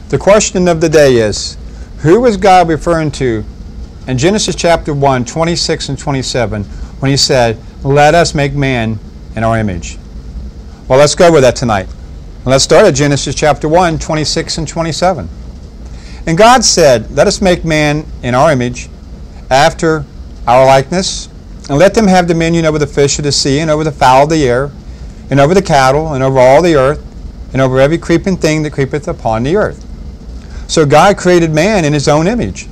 The question of the day is, who was God referring to in Genesis chapter 1, 26 and 27, when he said, let us make man in our image? Well, let's go with that tonight. Let's start at Genesis chapter 1, 26 and 27. And God said, let us make man in our image, after our likeness, and let them have dominion over the fish of the sea, and over the fowl of the air, and over the cattle, and over all the earth, and over every creeping thing that creepeth upon the earth. So God created man in his own image.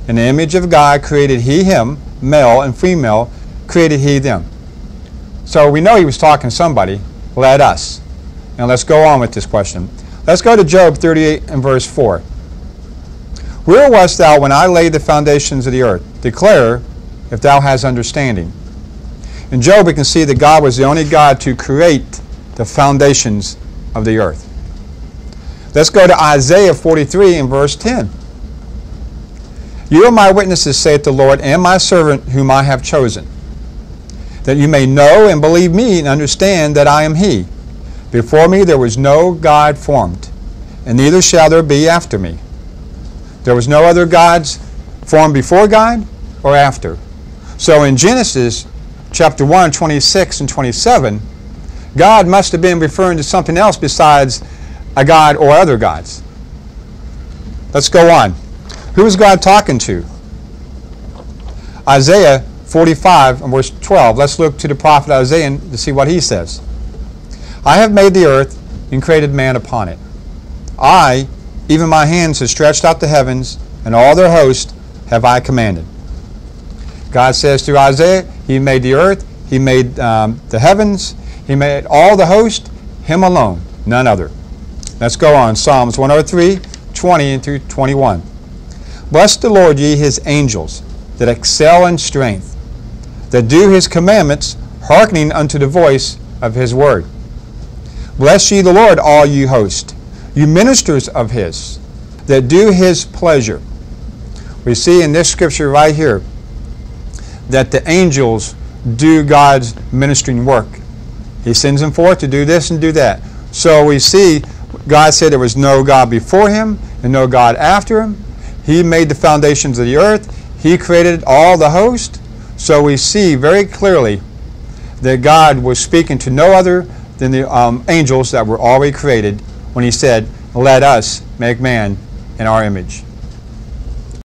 In the image of God created he him, male and female, created he them. So we know he was talking to somebody, let us. Now let's go on with this question. Let's go to Job 38 and verse 4. Where wast thou when I laid the foundations of the earth? Declare, if thou hast understanding. In Job we can see that God was the only God to create the foundations of the earth. Let's go to Isaiah 43 and verse 10. You are my witnesses, saith the Lord, and my servant whom I have chosen, that you may know and believe me and understand that I am he. Before me there was no God formed, and neither shall there be after me. There was no other gods formed before God or after. So in Genesis chapter 1, 26 and 27, God must have been referring to something else besides a God or other gods. Let's go on. Who is God talking to? Isaiah 45 and verse 12. Let's look to the prophet Isaiah to see what he says. I have made the earth and created man upon it. I, even my hands, have stretched out the heavens, and all their host have I commanded. God says through Isaiah, he made the earth, he made the heavens, he made all the host, him alone, none other. Let's go on. Psalms 103, 20 through 21. Bless the Lord, ye his angels, that excel in strength, that do his commandments, hearkening unto the voice of his word. Bless ye the Lord, all you host, you ministers of his, that do his pleasure. We see in this scripture right here that the angels do God's ministering work. He sends them forth to do this and do that. So we see God said there was no God before him and no God after him. He made the foundations of the earth. He created all the host. So we see very clearly that God was speaking to no other than the angels that were already created when he said, let us make man in our image.